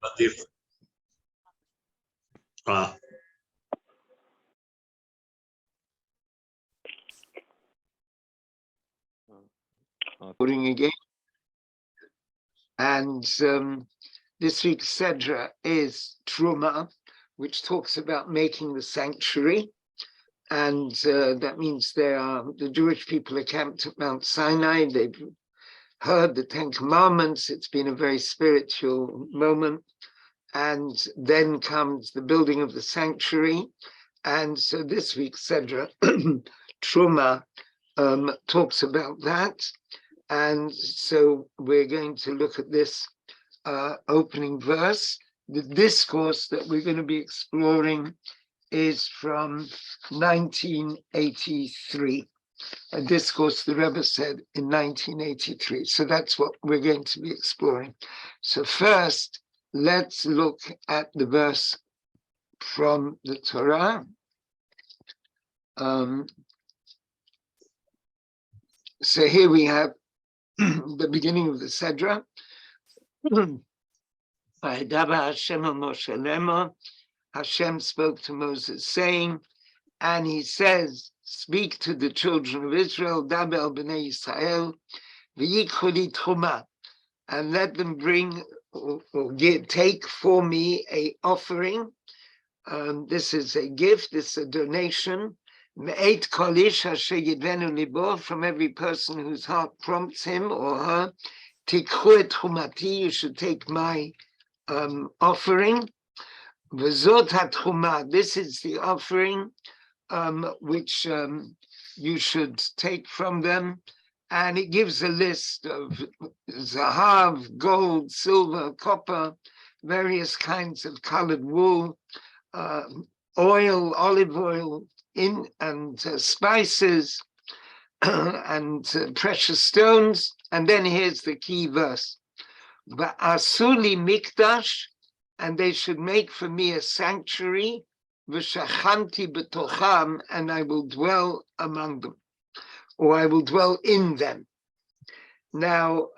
But if again, and this week's Sedra is Terumah, which talks about making the sanctuary, and that means the Jewish people are camped at Mount Sinai. They've heard the Ten Commandments. It's been a very spiritual moment. And then comes the building of the sanctuary. And so this week's Sedra, Terumah, talks about that. And so we're going to look at this opening verse. The discourse that we're going to be exploring is from 1983. A discourse the Rebbe said in 1983. So that's what we're going to be exploring. So first, let's look at the verse from the Torah. So here we have the beginning of the Sedra. Hashem spoke to Moses, saying, and he says, speak to the children of Israel, Dabel b'nei Yisrael, v'yikhu li terumah, and let them bring or take for me a offering. This is a gift, this is a donation. Me'et kol ish asher yidvenu libo, from every person whose heart prompts him or her. Tikhu et terumati, you should take my offering. V'zot ha-terumah, this is the offering which you should take from them. And it gives a list of zahav, gold, silver, copper, various kinds of colored wool, oil, olive oil, and spices, and precious stones. And then here's the key verse. V'asuli mikdash, and they should make for me a sanctuary, v'shachanti b'tocham, and I will dwell among them, or I will dwell in them. Now,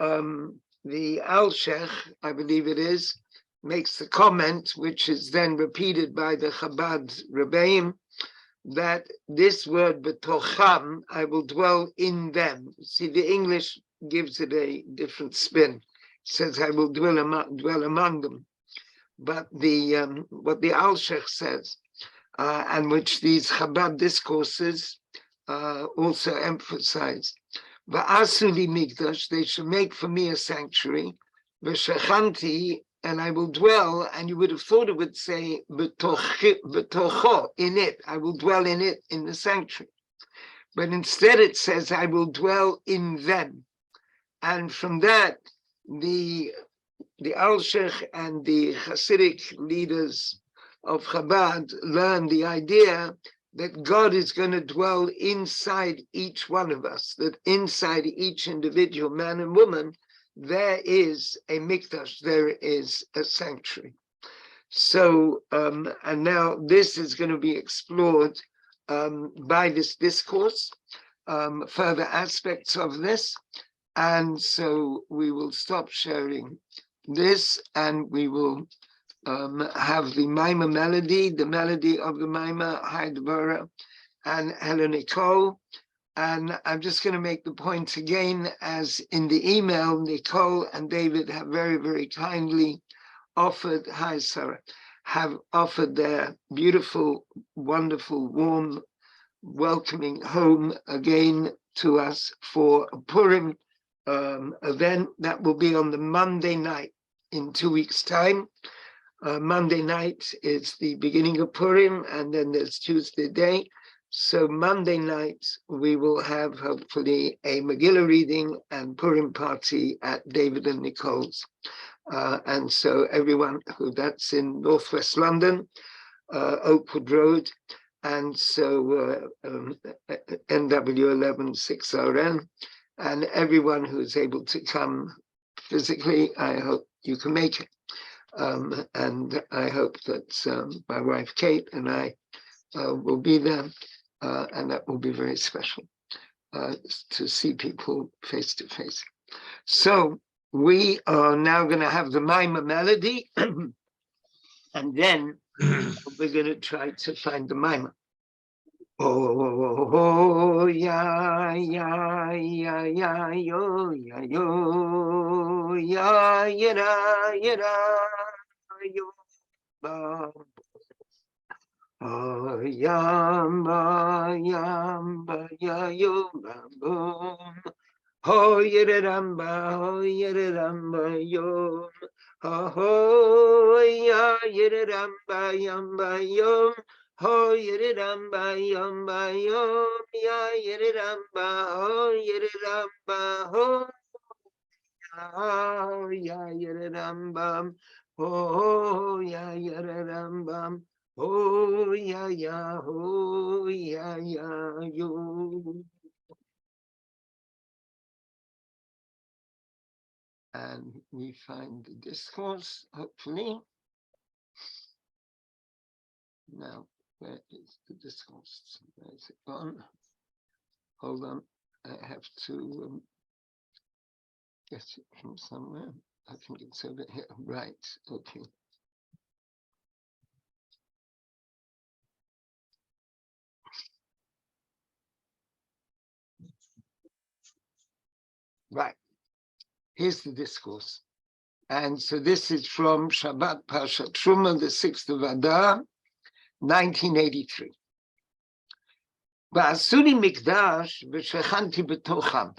the Al-Sheikh, I believe it is, makes the comment, which is then repeated by the Chabad Rebbeim, that this word b'tocham, I will dwell in them. See, the English gives it a different spin. It says, I will dwell among them. But the what the Al-Sheikh says, and which these Chabad discourses also emphasize, V'asuli mikdash, they should make for me a sanctuary, v'shachanti, and I will dwell, and you would have thought it would say, b'tocho, in it, I will dwell in it, in the sanctuary. But instead it says, I will dwell in them. And from that, the Al-Sheikh and the Hasidic leaders of Chabad learn the idea that God is going to dwell inside each one of us, that inside each individual man and woman, there is a mikdash, there is a sanctuary. So, and now this is going to be explored by this discourse, further aspects of this. And so we will stop sharing this, and we will have the Maimah melody, the melody of the Maimah, Hi Deborah and Helen Nicole. And I'm just going to make the point again, as in the email, Nicole and David have very, very kindly offered, hi Sarah, have offered their beautiful, wonderful, warm, welcoming home again to us for a Purim event that will be on the Monday night in 2 weeks' time. Monday night is the beginning of Purim, and then there's Tuesday day. So Monday night, we will have hopefully a Megillah reading and Purim party at David and Nicole's. And so everyone that's in Northwest London, Oakwood Road, and so NW11 6RN, and everyone who's able to come physically, I hope you can make it. And I hope that my wife Kate and I will be there, and that will be very special to see people face to face. So we are now going to have the Maimah melody, and then we're going to try to find the Maimah. Oh, ya, ya, ya, ya, yo, ya, yo, ya, yera, yera, yo, ba. Oh, yamba, yamba, ya, yo, ba, boom. Ho, yere, ramba, ho, yere, ramba, yo. Ho, ya, yere, ramba, yamba, yo. Ho yere ramba yamba yom ya yere ramba ho yere ramba ho ya yere ramba ho ya yere ramba ho ya yo. And we find the discourse, hopefully. Now, where is the discourse? Where is it gone? Hold on, I have to get it from somewhere. I think it's over here. Right, okay. Right, here's the discourse. And so this is from Shabbat Parshat Terumah, the 6th of Adar, 1983. V'asuni mikdash v'shechanti b'tocham.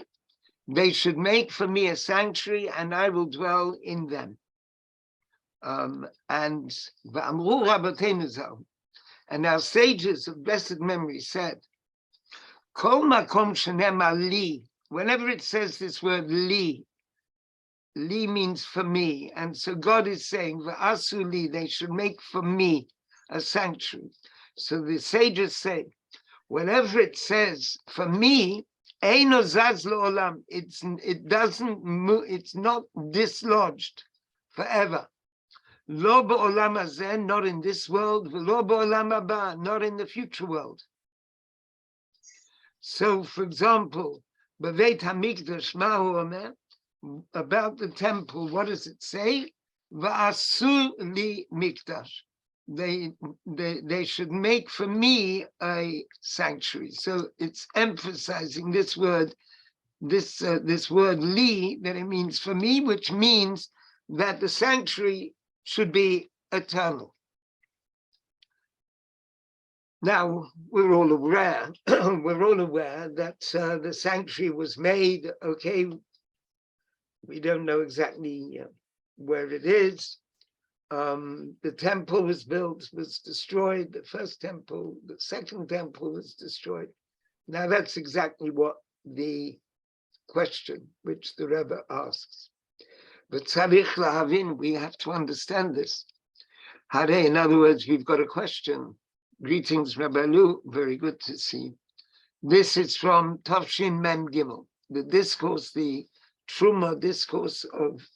They should make for me a sanctuary, and I will dwell in them. And v'amru rabbeinu zal, and our sages of blessed memory said, Kol makom shenema li. Whenever it says this word li, li means for me, and so God is saying, v'asu li, they should make for me a sanctuary. So the sages say, whenever it says for me, eino zaz le'olam, it doesn't move, it's not dislodged forever. Lo ba'olam hazeh, not in this world, v'lo ba'olam haba, not in the future world. So, for example, b'veit hamikdash ma'hu omer, about the temple, what does it say? V'asu li mikdash. They should make for me a sanctuary. So it's emphasizing this word, this word li, that it means for me, which means that the sanctuary should be eternal. Now we're all aware, that the sanctuary was made. Okay, we don't know exactly where it is. The temple was built, was destroyed. The first temple, the second temple was destroyed. Now that's exactly what the question which the Rebbe asks. But tzarich lahavin, we have to understand this. Hare, in other words, we've got a question. Greetings, Rebbe Lu, very good to see. This is from Tafshin Mem Gimel, the discourse, the Terumah discourse of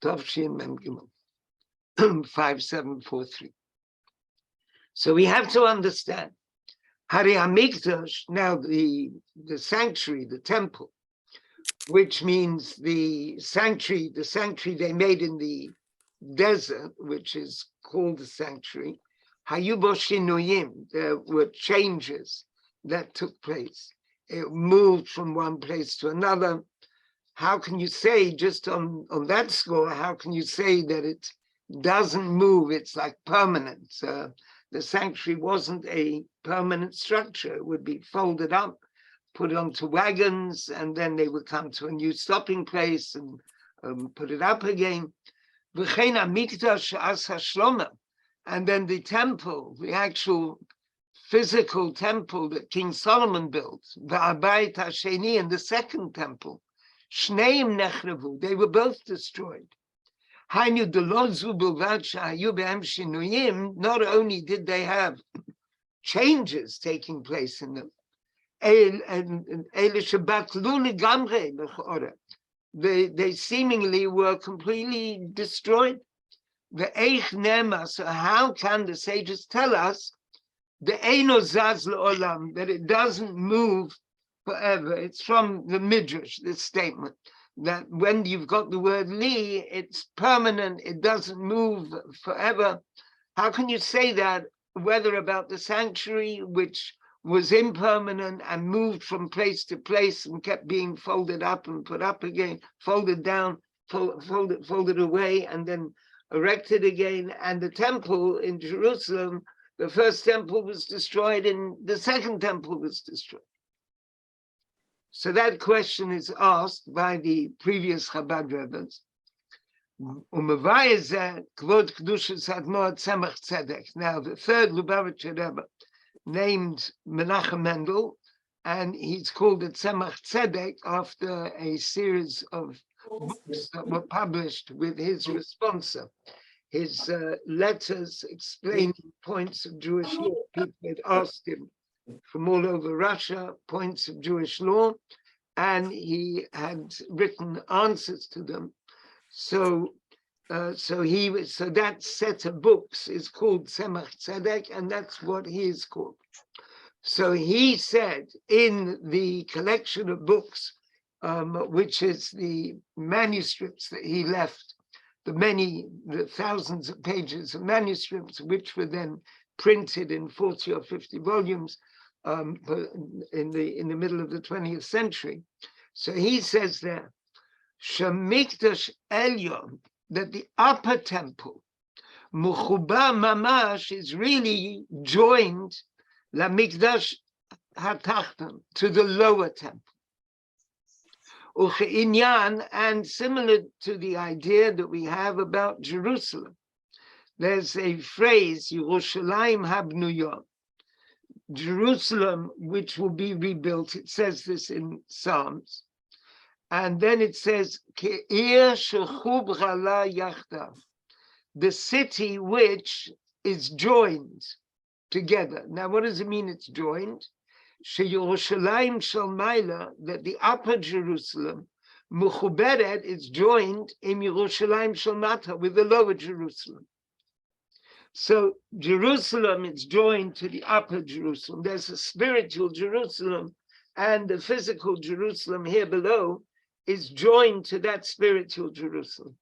Tafshin Mem Gimel. 5743. So we have to understand Hari HaMikdash, now the sanctuary, the temple, which means the sanctuary they made in the desert, which is called the sanctuary. Hayu bo shinuyim, there were changes that took place. It moved from one place to another. How can you say, just on that score, how can you say that it doesn't move? It's like permanent. The sanctuary wasn't a permanent structure. It would be folded up, put onto wagons, and then they would come to a new stopping place and put it up again. And then the temple, the actual physical temple that King Solomon built, the Abayit Hasheni, and the second temple, Shneim Nechrevu, they were both destroyed. Not only did they have changes taking place in them, they seemingly were completely destroyed. So how can the sages tell us that it doesn't move forever? It's from the Midrash, this statement. that when you've got the word li, it's permanent, it doesn't move forever. How can you say that, whether about the sanctuary, which was impermanent and moved from place to place and kept being folded up and put up again, folded down, folded away, and then erected again, and the temple in Jerusalem, the first temple was destroyed and the second temple was destroyed. So that question is asked by the previous Chabad Rebbes. Now, the third Lubavitcher Rebbe, named Menachem Mendel, and he's called it Tzemach Tzedek after a series of books that were published with his responsa, his letters explaining points of Jewish law. People had asked him from all over Russia points of Jewish law, and he had written answers to them. So that set of books is called Tzemach Tzedek, and that's what he is called. So he said in the collection of books, which is the manuscripts that he left, the thousands of pages of manuscripts, which were then printed in 40 or 50 volumes in the middle of the 20th century. So he says there, Shemikdash Elyon, that the upper temple, Muchuba Mamash, is really joined La Mikdash Hatachton, to the lower temple. Uche'inyan, and similar to the idea that we have about Jerusalem, there's a phrase, Yerushalayim Habnuya, Jerusalem, which will be rebuilt. It says this in Psalms. And then it says, Ke'ir shechubra la yachdav, the city which is joined together. Now, what does it mean it's joined? Sheyerushalayim shel Maila, that the upper Jerusalem, Muchuberet, is joined in Yerushalayim shel Mata, with the lower Jerusalem. So Jerusalem is joined to the upper Jerusalem. There's a spiritual Jerusalem, and the physical Jerusalem here below is joined to that spiritual Jerusalem.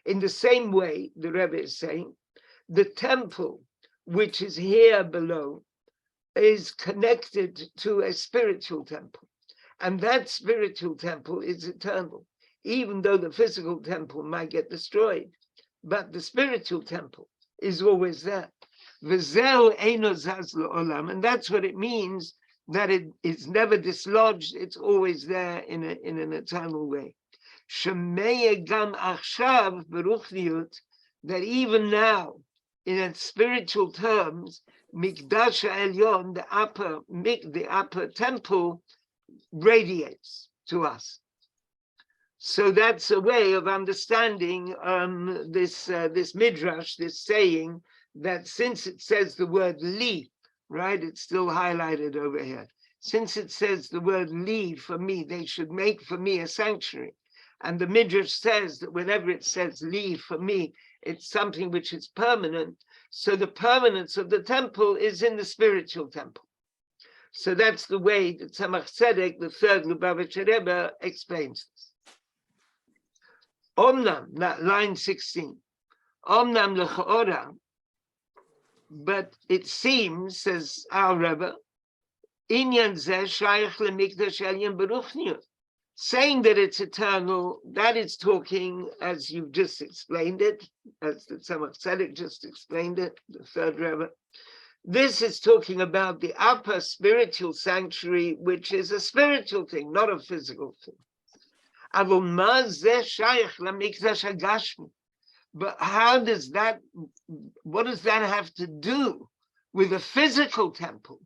In the same way, the Rebbe is saying, the temple, which is here below, is connected to a spiritual temple. And that spiritual temple is eternal, even though the physical temple might get destroyed. But the spiritual temple is always there. And that's what it means, that it is never dislodged, it's always there in an eternal way. That even now, in spiritual terms, Mikdash Elyon, the upper temple, radiates to us. So that's a way of understanding this Midrash, this saying, that since it says the word li, right? It's still highlighted over here. Since it says the word li, for me, they should make for me a sanctuary. And the Midrash says that whenever it says li, for me, it's something which is permanent. So the permanence of the temple is in the spiritual temple. So that's the way that Tzemach Tzedek, the third Lubavitcher Rebbe, explains this. Omnam, line 16. Omnam lechaora, but it seems, says our Rebbe, Inyan zeh shayach lemikdash elyon beruchniut, saying that it's eternal, that is talking, as you've just explained it, as the Tzemach Tzedek just explained it, the third Rebbe. This is talking about the upper spiritual sanctuary, which is a spiritual thing, not a physical thing. But how does that, what does that have to do with a physical temple?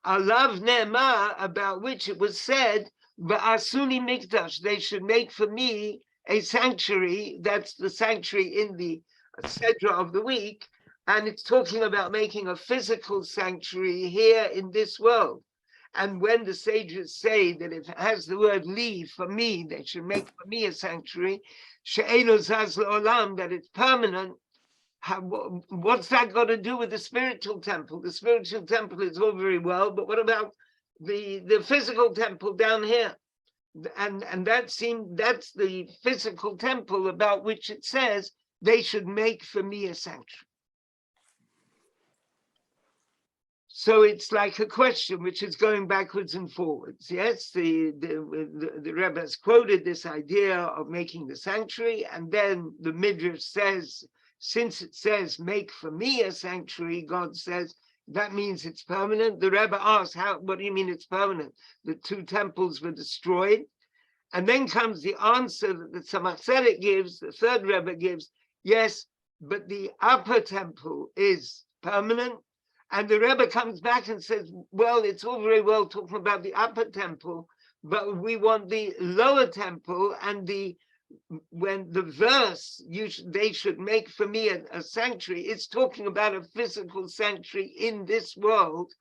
Alav Ne'emar, about which it was said, V'asuni mikdash, they should make for me a sanctuary. That's the sanctuary in the Sedra of the week. And it's talking about making a physical sanctuary here in this world. And when the sages say that if it has the word li, for me, they should make for me a sanctuary, she'eino zaz le'olam, that it's permanent, what's that got to do with the spiritual temple? The spiritual temple is all very well, but what about the physical temple down here? And that's the physical temple about which it says they should make for me a sanctuary. So it's like a question which is going backwards and forwards. Yes, the Rebbe has quoted this idea of making the sanctuary, and then the Midrash says, since it says make for me a sanctuary, God says that means it's permanent. The Rebbe asks, what do you mean it's permanent? The two temples were destroyed. And then comes the answer that the Tzemach Tzedek gives, the third Rebbe gives, yes, but the upper temple is permanent. And the Rebbe comes back and says, well, it's all very well talking about the upper temple, but we want the lower temple, and when the verse, they should make for me a sanctuary, it's talking about a physical sanctuary in this world.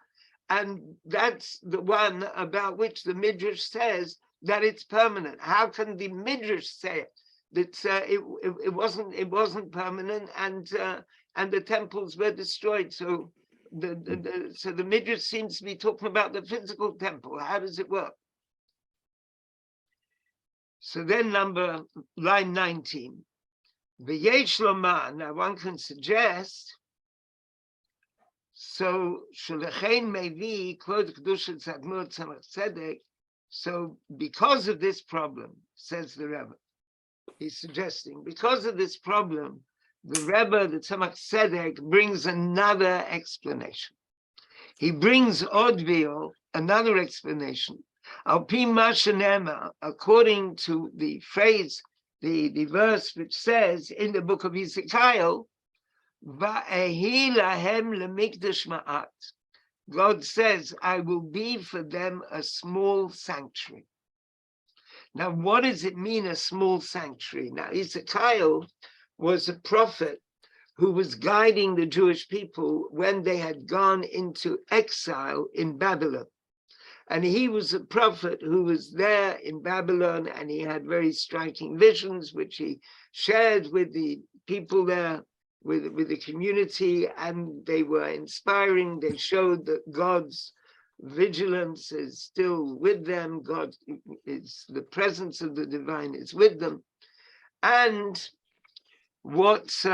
And that's the one about which the Midrash says that it's permanent. How can the Midrash say it? That it wasn't permanent, and the temples were destroyed. So the Midrash seems to be talking about the physical temple. How does it work? So then line 19. V'yesh lomar. Now one can suggest. So Shulachain Mevi quote Kedushat Zadmur Tzemach Tzedek. So because of this problem, says the Rebbe, he's suggesting, because of this problem, the Rebbe, the Tzemach Tzedek, brings another explanation. He brings Odvil, another explanation. Al pi ma shenema, according to the phrase, the verse which says in the book of Ezekiel, Va'ehi lahem lemikdash ma'at. God says, I will be for them a small sanctuary. Now, what does it mean, a small sanctuary? Now, Ezekiel was a prophet who was guiding the Jewish people when they had gone into exile in Babylon. And he was a prophet who was there in Babylon, and he had very striking visions, which he shared with the people there, with the community, and they were inspiring. They showed that God's vigilance is still with them. God is, the presence of the divine is with them. And this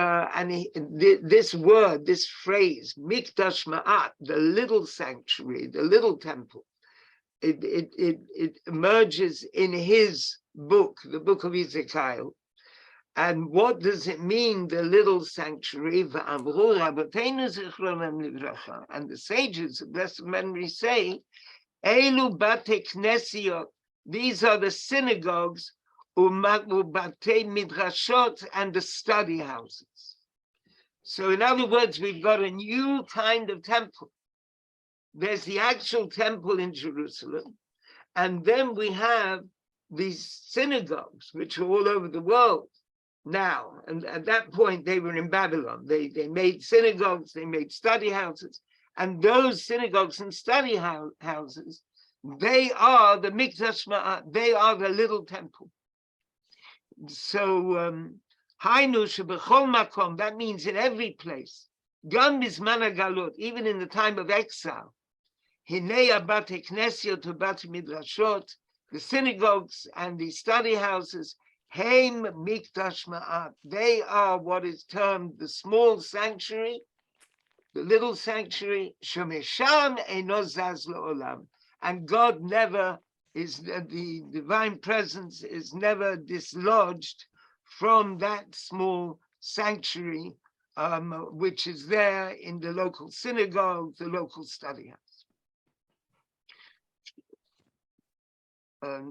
word, this phrase, Mikdash Ma'at, the little sanctuary, the little temple, it emerges in his book, the book of Ezekiel. And what does it mean, the little sanctuary? And the sages of blessed memory say, Elu bate knesiot, these are the synagogues, bate midrashot, and the study houses. So in other words, we've got a new kind of temple. There's the actual temple in Jerusalem, and then we have these synagogues, which are all over the world now. And at that point, they were in Babylon. They made synagogues, they made study houses, and those synagogues and study houses, they are the Mikdash Ma'at, they are the little temple. So, Hainu shebechol makom, that means in every place, gam bizman hagalot, even in the time of exile, hinei bate knesiot ubate midrashot, the synagogues and the study houses, heim mikdash ma'at, they are what is termed the small sanctuary, the little sanctuary, shemesham eino zaz le'olam, and God never is, the divine presence is never dislodged from that small sanctuary, which is there in the local synagogue, the local study house.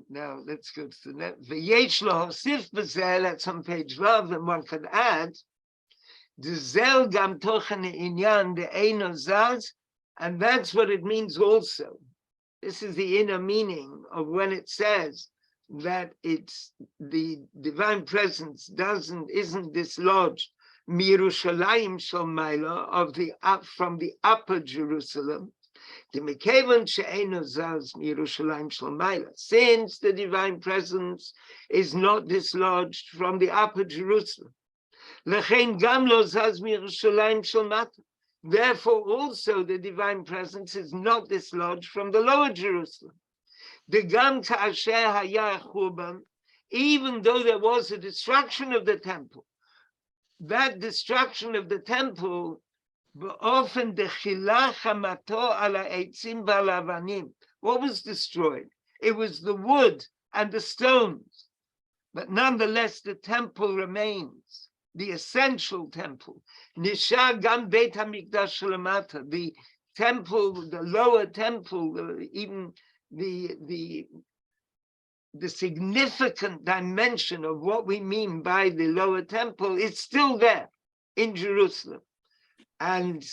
Now let's go to the next. V'yesh lahosif b'zeh, that's on page 12, and one can add, d'zel gam tochen inyan de'eino zaz, and that's what it means also. This is the inner meaning of when it says that it's the divine presence isn't dislodged Mirushalayim shel Maila, from the upper Jerusalem. Since the divine presence is not dislodged from the upper Jerusalem, therefore also the divine presence is not dislodged from the lower Jerusalem. Even though there was a destruction of the temple, that destruction of the temple, what was destroyed? It was the wood and the stones, but nonetheless the temple remains, the essential temple. The temple, the lower temple, even the significant dimension of what we mean by the lower temple is still there in Jerusalem. And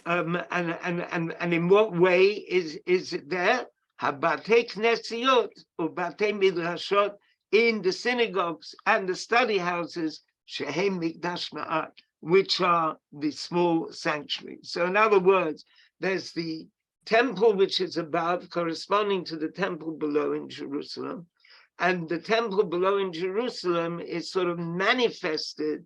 in what way is it there? Habate knesiot or bate midrashot, in the synagogues and the study houses, shehem mikdash ma'at, which are the small sanctuaries. So in other words, there's the temple which is above, corresponding to the temple below in Jerusalem, and the temple below in Jerusalem is sort of manifested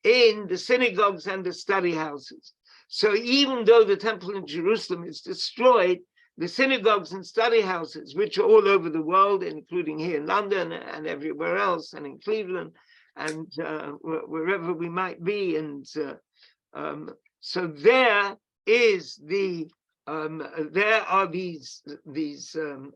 in the synagogues and the study houses. So even though the temple in Jerusalem is destroyed, the synagogues and study houses, which are all over the world, including here in London and everywhere else, and in Cleveland, and wherever we might be, and so there are these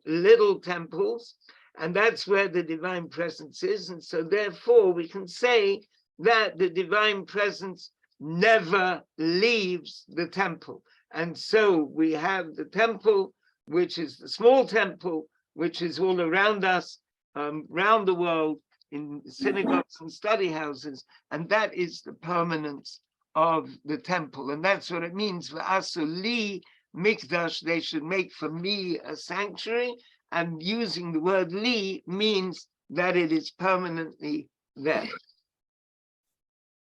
little temples, and that's where the divine presence is. And so therefore we can say that the divine presence never leaves the temple. And so we have the temple, which is the small temple, which is all around us, around the world, in synagogues and study houses, and that is the permanence of the temple. And that's what it means for Asuli Mikdash, they should make for me a sanctuary, and using the word li means that it is permanently there.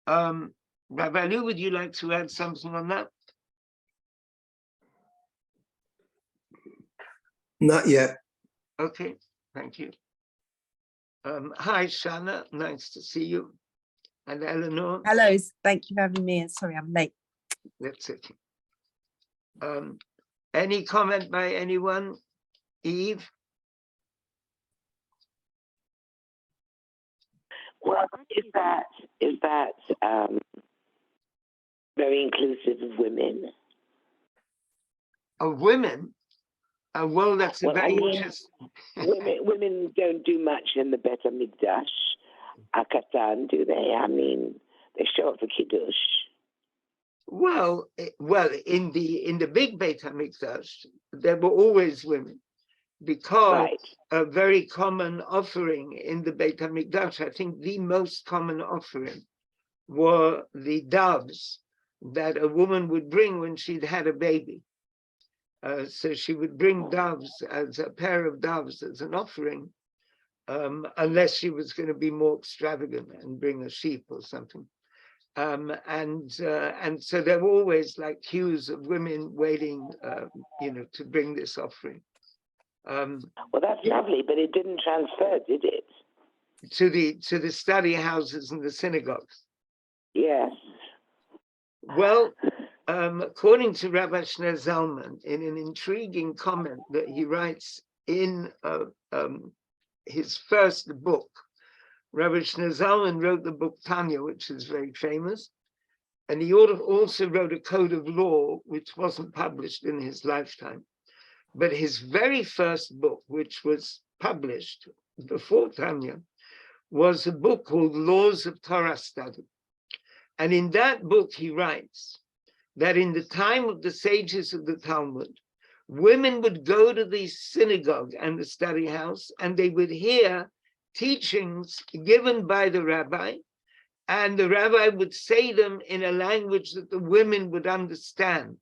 Rabbi Lu, would you like to add something on that? Not yet. Okay, thank you. Hi, Shana, nice to see you. And Eleanor. Hello, thank you for having me. And sorry, I'm late. That's it. Any comment by anyone? Eve? Well, is that very inclusive of women? Of women? Well, that's Well, very I mean, interesting. women don't do much in the Bet HaMikdash, Akatan, do they? I mean, they show up for Kiddush. Well, in the big Beit HaMikdash, there were always women, because Right. a very common offering in the Beit HaMikdash, I think the most common offering, were the doves that a woman would bring when she'd had a baby. So she would bring doves, as a pair of doves, as an offering, unless she was going to be more extravagant and bring a sheep or something. And so there were always like queues of women waiting, to bring this offering. Well, that's lovely, but it didn't transfer, did it? To the study houses and the synagogues. Yes. Well, according to Rabbi Shneur Zalman, in an intriguing comment that he writes in his first book, Rabbi Shneur Zalman wrote the book Tanya, which is very famous, and he also wrote a code of law, which wasn't published in his lifetime. But his very first book, which was published before Tanya, was a book called Laws of Torah Study. And in that book, he writes that in the time of the sages of the Talmud, women would go to the synagogue and the study house, and they would hear teachings given by the rabbi, and the rabbi would say them in a language that the women would understand,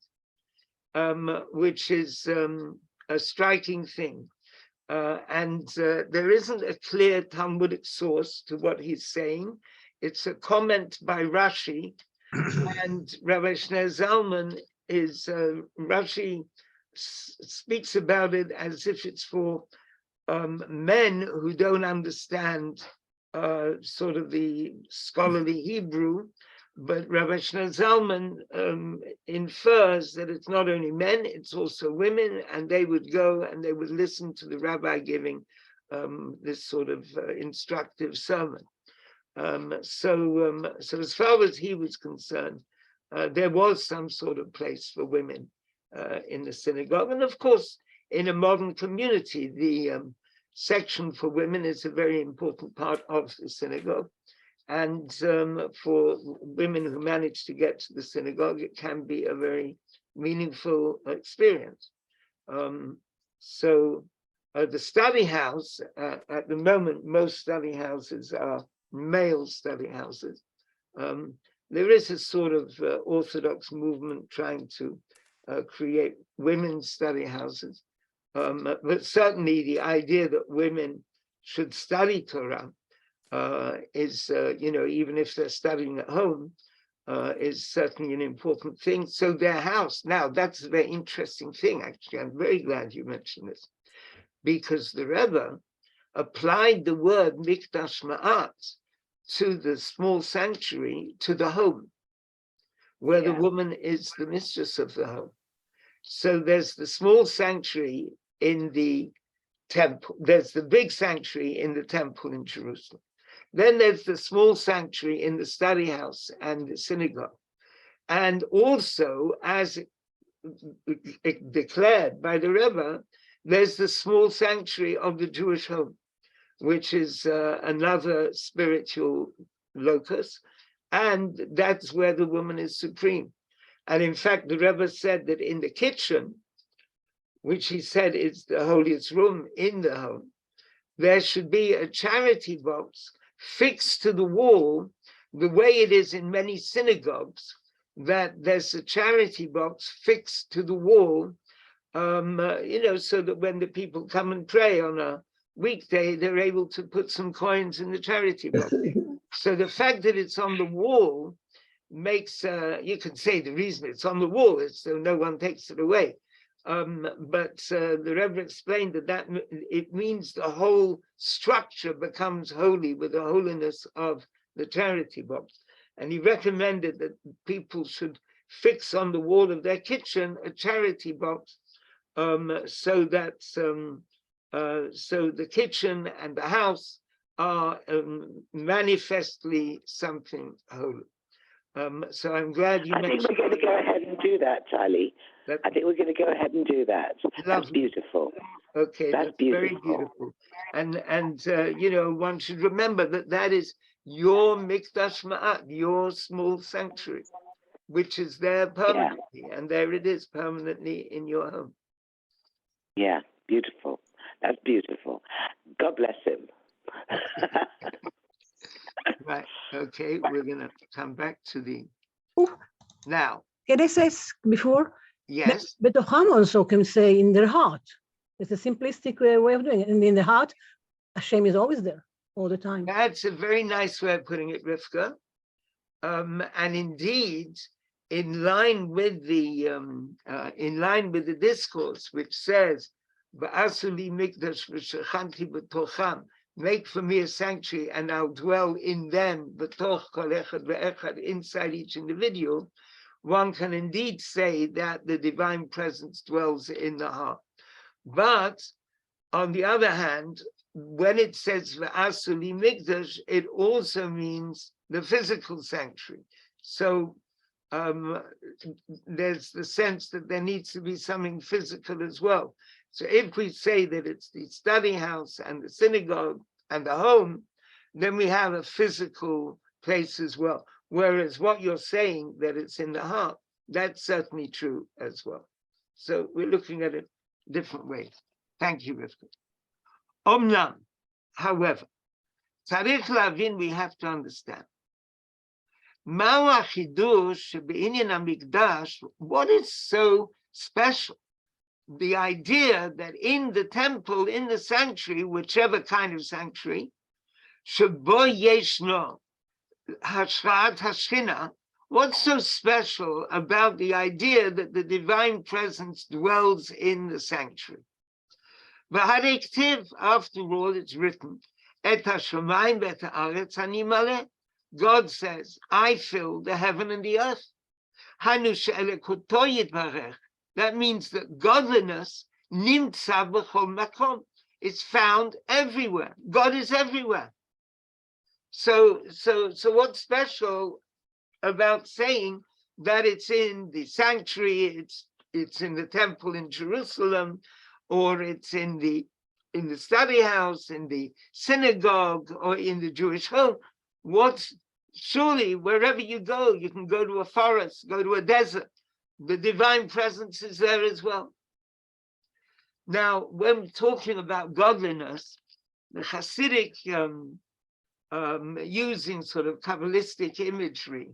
which is a striking thing. And there isn't a clear Talmudic source to what he's saying. It's a comment by Rashi, and Rabbi Shneur Zalman Rashi speaks about it as if it's for men who don't understand sort of the scholarly Hebrew, But Rabbi Shmuel Zalman infers that it's not only men, it's also women, and they would go and they would listen to the rabbi giving this sort of instructive sermon. So as far as he was concerned, there was some sort of place for women in the synagogue. And of course, in a modern community, the section for women is a very important part of the synagogue. And for women who manage to get to the synagogue, it can be a very meaningful experience. So the study house, at the moment, most study houses are male study houses. There is a sort of Orthodox movement trying to create women's study houses. But certainly the idea that women should study Torah is, even if they're studying at home, is certainly an important thing. So their house, now that's a very interesting thing, actually. I'm very glad you mentioned this, because the Rebbe applied the word mikdash ma'at to the small sanctuary, to the home, where the woman is the mistress of the home. So there's the small sanctuary in the temple, there's the big sanctuary in the temple in Jerusalem. Then there's the small sanctuary in the study house and the synagogue. And also, as declared by the Rebbe, there's the small sanctuary of the Jewish home, which is another spiritual locus. And that's where the woman is supreme. And in fact, the Rebbe said that in the kitchen, which he said is the holiest room in the home, there should be a charity box fixed to the wall, the way it is in many synagogues, that there's a charity box fixed to the wall, so that when the people come and pray on a weekday, they're able to put some coins in the charity box. So the fact that it's on the wall makes, you can say the reason it's on the wall is so no one takes it away. But the Rebbe explained that it means the whole structure becomes holy with the holiness of the charity box. And he recommended that people should fix on the wall of their kitchen a charity box, so that so the kitchen and the house are manifestly something holy. So I'm glad you mentioned. I think we're going to go ahead and do that, Tali. I think we're going to go ahead and do that. That's beautiful. Okay, that's very beautiful. And one should remember that is your mikdash ma'at, your small sanctuary, which is there permanently, and there it is permanently in your home. Yeah, beautiful. That's beautiful. God bless him. Right. Okay, we're going to come back to the now. Can I say before? Yes. But Ham also can say in their heart. It's a simplistic way of doing it. And in the heart, Hashem is always there all the time. That's a very nice way of putting it, Rivka. And indeed, in line with the discourse, which says, "V'asuli mikdash v'shechanti b'tocham," make for me a sanctuary, and I'll dwell in them, b'toch kol echad ve'echad, inside each individual. One can indeed say that the divine presence dwells in the heart. But on the other hand, when it says v'asuli mikdash, it also means the physical sanctuary. So there's the sense that there needs to be something physical as well. So if we say that it's the study house and the synagogue and the home, then we have a physical place as well. Whereas what you're saying, that it's in the heart, that's certainly true as well. So we're looking at it different ways. Thank you, Rivka. Omnam, however, tzarich lavin, we have to understand. Ma'u hachidush be'inyan hamikdash, what is so special? The idea that in the temple, in the sanctuary, whichever kind of sanctuary, shebo yeshno hashrat hashchina, what's so special about the idea that the divine presence dwells in the sanctuary? V'harei ktiv, after all, it's written, et hashamayim v'et haaretz ani maleh, God says, I fill the heaven and the earth. That means that godliness is found everywhere. God is everywhere. So what's special about saying that it's in the sanctuary, it's in the temple in Jerusalem, or it's in the study house, in the synagogue, or in the Jewish home? Surely wherever you go, you can go to a forest, go to a desert, the divine presence is there as well. Now, when we're talking about godliness, the Hasidic, using sort of Kabbalistic imagery,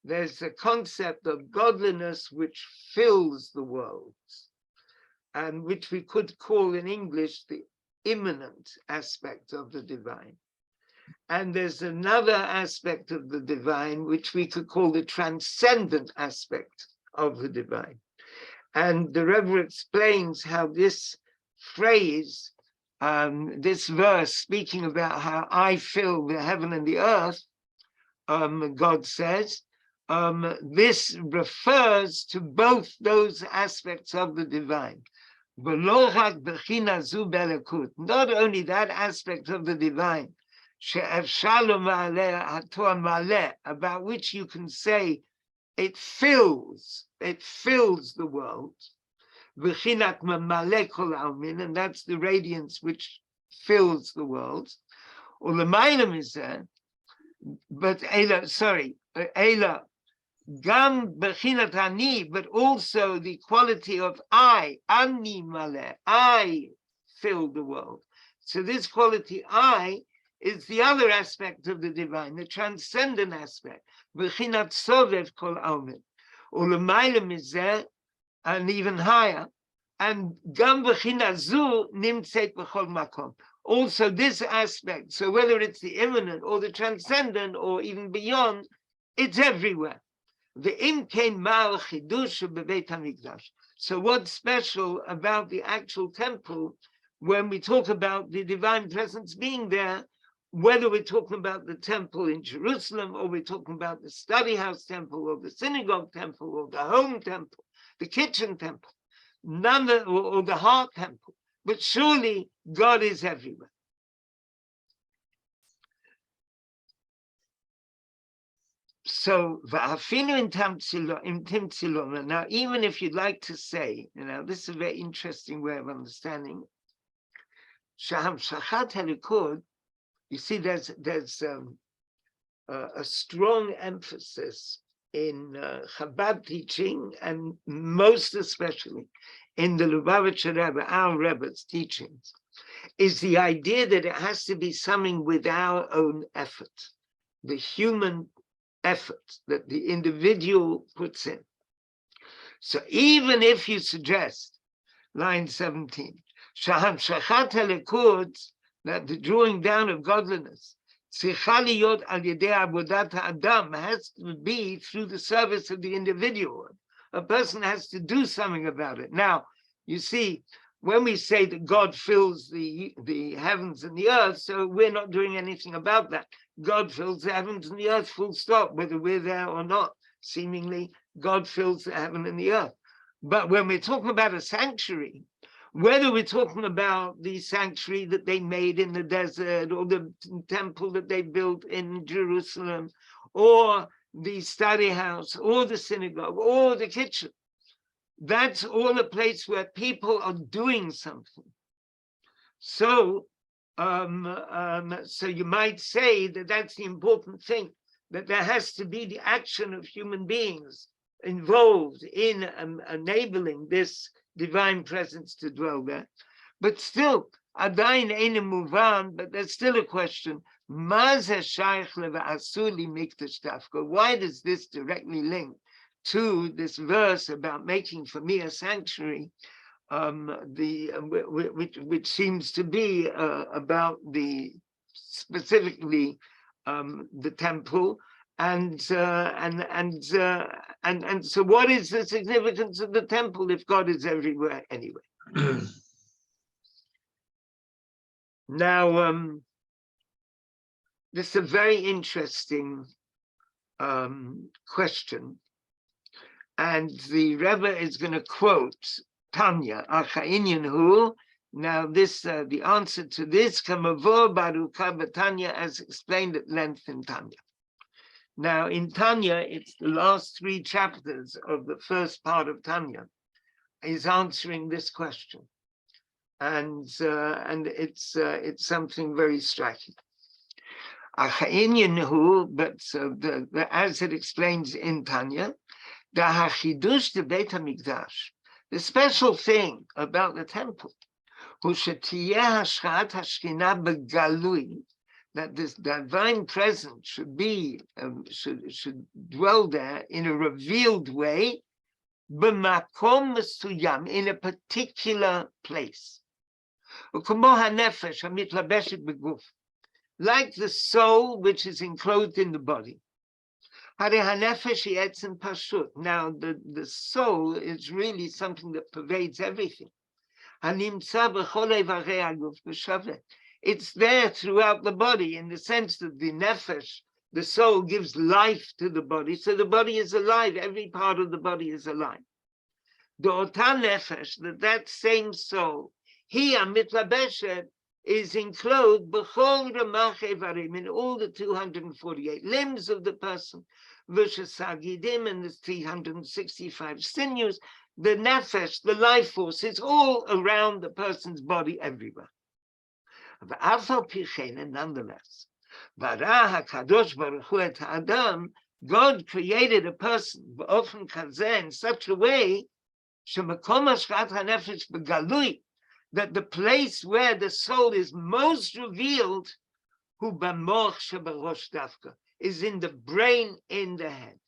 there's a concept of godliness which fills the world, and which we could call in English the immanent aspect of the divine. And there's another aspect of the divine which we could call the transcendent aspect of the divine. And the Rebbe explains how this phrase, this verse speaking about how I fill the heaven and the earth, God says, this refers to both those aspects of the divine. Not only that aspect of the divine, about which you can say it fills the world, and that's the radiance which fills the world. But Gam bechinat ani, but also the quality of I, ani maleh, I fill the world. So this quality I is the other aspect of the divine, the transcendent aspect. Bechinat sovev kol almin, ulemayla mizeh, and even higher. And gam bechinat zu nimtzet b'chol makom. Also this aspect, so whether it's the immanent or the transcendent or even beyond, it's everywhere. So what's special about the actual temple when we talk about the divine presence being there, whether we're talking about the temple in Jerusalem, or we're talking about the study house temple, or the synagogue temple, or the home temple, the kitchen temple, or the heart temple, but surely God is everywhere. So, now even if you'd like to say, this is a very interesting way of understanding. You see, there's a strong emphasis in Chabad teaching, and most especially in the Lubavitcher Rebbe, our Rebbe's teachings, is the idea that it has to be something with our own effort, the human effort that the individual puts in. So even if you suggest, line 17, that the drawing down of godliness has to be through the service of the individual. A person has to do something about it. Now, you see, when we say that God fills the heavens and the earth, so we're not doing anything about that. God fills the heavens and the earth, full stop, whether we're there or not. Seemingly, God fills the heaven and the earth. But when we're talking about a sanctuary, whether we're talking about the sanctuary that they made in the desert, or the temple that they built in Jerusalem, or the study house, or the synagogue, or the kitchen, that's all a place where people are doing something. So, so you might say that that's the important thing, that there has to be the action of human beings involved in enabling this divine presence to dwell there. But still, adayin eine muvan, but there's still a question. Why does this directly link to this verse about making for me a sanctuary, which seems to be about the specifically the temple, and so what is the significance of the temple if God is everywhere anyway? Now, This is a very interesting question. And the Rebbe is going to quote Tanya, Acha'inyan hu. Now, this the answer to this, Kamavor Baruka Tanya, as explained at length in Tanya. Now, in Tanya, it's the last 3 chapters of the first part of Tanya is answering this question, and it's something very striking. Acha'inyan hu, but as it explains in Tanya, the hachidush de Beit HaMikdash, the special thing about the temple, hu shetiyeh hashchat hashchina begalui, that this divine presence should be should dwell there in a revealed way, b'makom mesuyam, in a particular place. U'kamo hanefesh hamitlabeshet beguf, like the soul which is enclosed in the body. Now, the soul is really something that pervades everything. It's there throughout the body, in the sense that the nefesh, the soul, gives life to the body. So the body is alive. Every part of the body is alive. The ota nefesh, that same soul, he mitlabeshet, is enclosed in all the 248 limbs of the person, versus sagidim, and the 365 sinews. The nefesh, the life force, is all around the person's body everywhere. And nonetheless, God created a person in such a way that the place where the soul is most revealed is in the brain, in the head.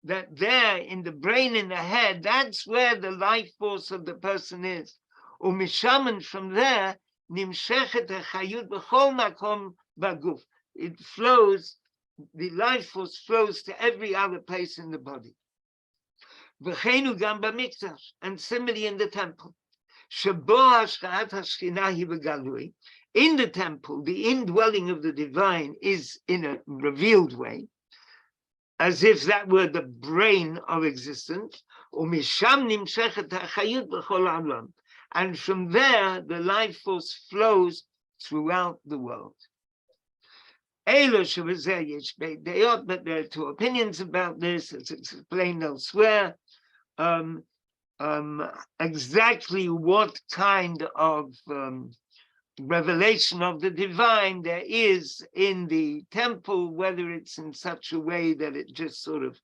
That there, in the brain, in the head, that's where the life force of the person is. And from there, it flows, the life force flows to every other place in the body. And similarly in the temple. In the temple, the indwelling of the divine is in a revealed way, as if that were the brain of existence. And from there, the life force flows throughout the world. But there are 2 opinions about this. It's explained elsewhere. Exactly what kind of revelation of the divine there is in the temple, whether it's in such a way that it just sort of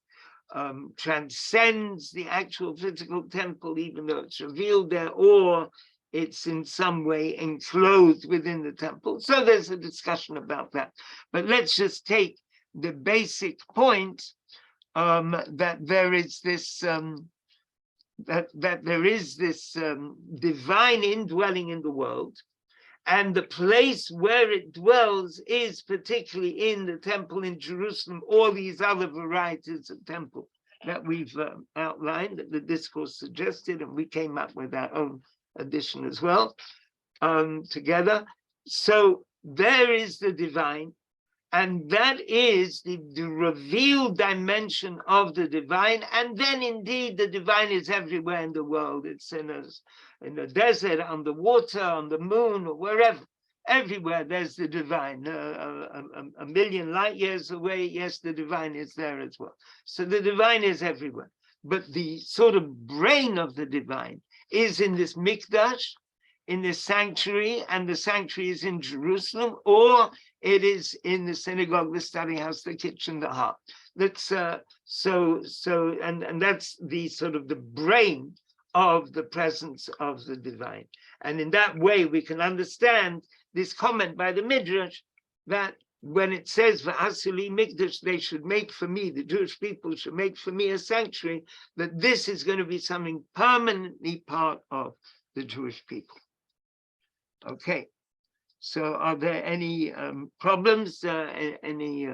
transcends the actual physical temple, even though it's revealed there, or it's in some way enclosed within the temple. So there's a discussion about that. But let's just take the basic point that there is this divine indwelling in the world, and the place where it dwells is particularly in the temple in Jerusalem, all these other varieties of temple that we've outlined, that the discourse suggested, and we came up with our own addition as well, together. So there is the divine, and that is the revealed dimension of the divine. And then indeed the divine is everywhere in the world. It's in the desert, on the water, on the moon, or wherever. Everywhere there's the divine. A million light years away, yes, the divine is there as well. So the divine is everywhere. But the sort of brain of the divine is in this mikdash, in this sanctuary, and the sanctuary is in Jerusalem, or it is in the synagogue, the study house, the kitchen, the heart. That's and that's the sort of the brain of the presence of the divine. And in that way, we can understand this comment by the Midrash that when it says V'asili mikdash, they should make for me, the Jewish people should make for me a sanctuary, that this is going to be something permanently part of the Jewish people. Okay, so are there any problems, any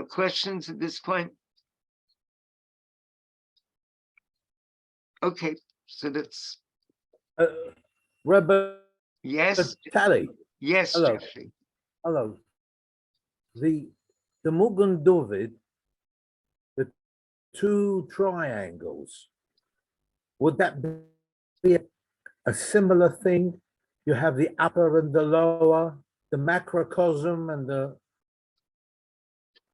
questions at this point? Okay, so that's... Rebbe. Yes. Tali. Yes, Hello. Jeffrey. Hello. the Magen David, the two triangles, would that be a similar thing? You have the upper and the lower, the macrocosm and the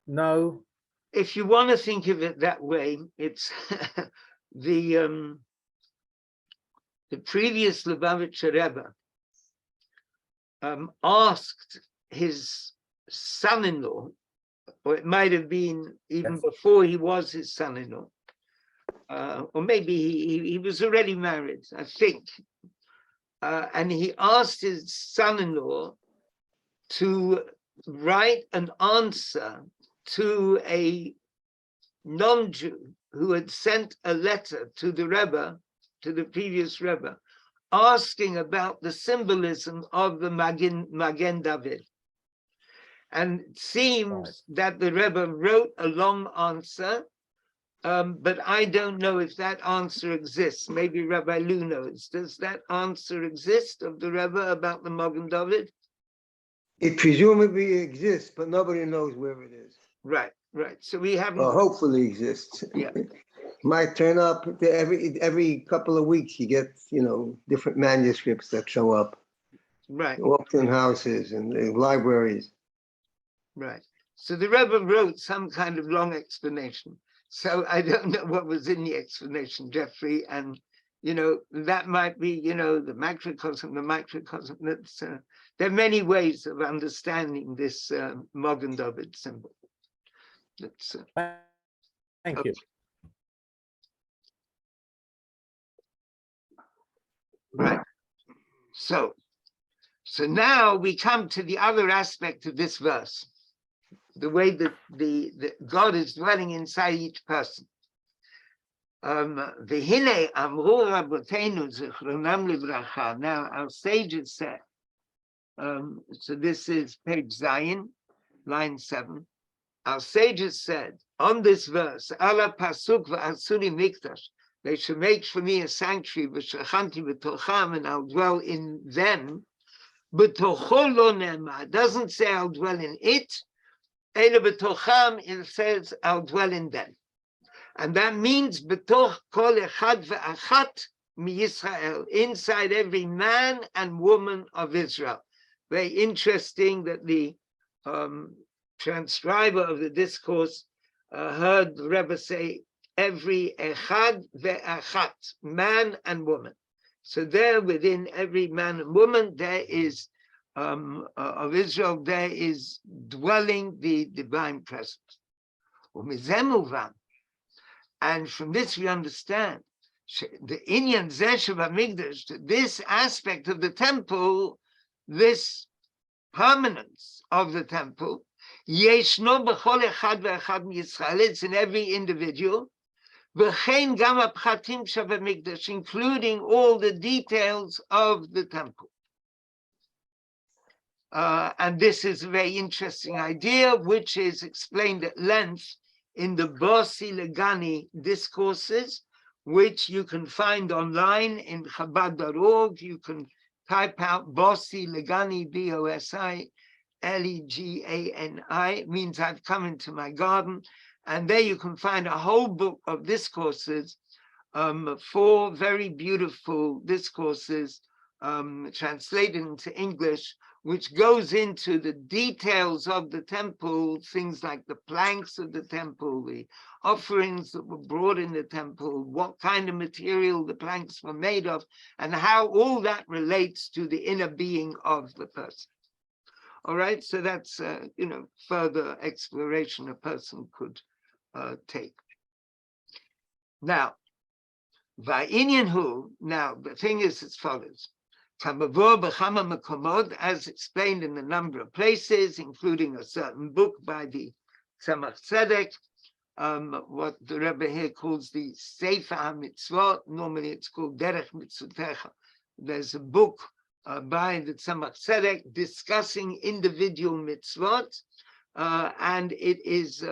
no. If you want to think of it that way, it's the previous Lubavitcher Rebbe asked his son-in-law, or it might have been even before he was his son-in-law, or maybe he was already married, I think. And he asked his son-in-law to write an answer to a non-Jew who had sent a letter to the Rebbe, to the previous Rebbe, asking about the symbolism of the Magen David. And it seems that the Rebbe wrote a long answer, but I don't know if that answer exists. Maybe Rabbi Lu knows. Does that answer exist of the Rebbe about the Magen David? It presumably exists, but nobody knows where it is. Right. So we haven't. Or hopefully exists. Yeah. Might turn up every couple of weeks. You get, different manuscripts that show up. Right. Auction houses and libraries. Right. So the Rebbe wrote some kind of long explanation. So I don't know what was in the explanation, Jeffrey. And, that might be, the macrocosm, That's, there are many ways of understanding this Magen David symbol. That's, Thank you. Right. So now we come to the other aspect of this verse, the way that the God is dwelling inside each person. V'hinei amru rabotenu zichronam livracha. Now our sages said, so this is page Zion, line 7. Our sages said on this verse, Ala pasuk v'asuni mikdash. They should make for me a sanctuary, v'shachanti b'tocham, and I'll dwell in them. B'tocho lo ne'emar. It doesn't say I'll dwell in it. Ela b'tocham, it says I'll dwell in them. And that means b'toch kol echad v'achat miYisrael, inside every man and woman of Israel. Very interesting that the transcriber of the discourse heard the Rebbe say, every echad ve'achat, man and woman. So there within every man and woman, there is, of Israel, there is dwelling the divine presence. And from this we understand, the inyan zeh Midrash, this aspect of the temple, this permanence of the temple, yeshno b'chol echad ve'echad miYisrael, it's in every individual, v'chein gam ha'pchatim shabamikdash, including all the details of the temple. And this is a very interesting idea, which is explained at length in the Bosi Legani discourses, which you can find online in Chabad.org. You can type out Bosi Legani, B-O-S-I, Legani, it means I've come into my garden. And there you can find a whole book of discourses, 4 very beautiful discourses translated into English, which goes into the details of the temple, things like the planks of the temple, the offerings that were brought in the temple, what kind of material the planks were made of, and how all that relates to the inner being of the person. All right, so that's further exploration a person could take. Now, now the thing is as follows. As explained in a number of places, including a certain book by the Tzemach Tzedek, what the Rebbe here calls the Sefer HaMitzvot. Normally it's called Derech Mitzvotecha. There's a book by the Tzemach Tzedek discussing individual mitzvot, and it is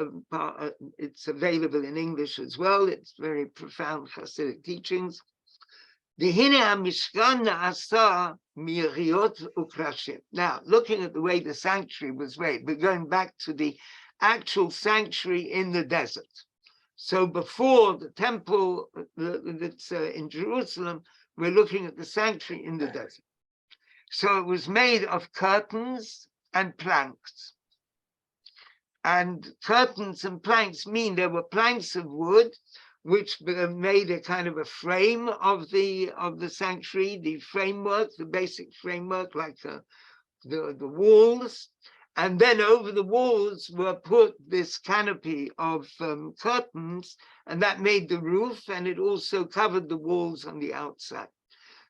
it's available in English as well. It's very profound Hasidic teachings. Now, looking at the way the sanctuary was made, we're going back to the actual sanctuary in the desert. So before the temple that's in Jerusalem, we're looking at the sanctuary in the desert. So it was made of curtains and planks. And curtains and planks mean there were planks of wood which made a kind of a frame of the sanctuary, the framework, the basic framework, like the walls. And then over the walls were put this canopy of curtains, and that made the roof, and it also covered the walls on the outside.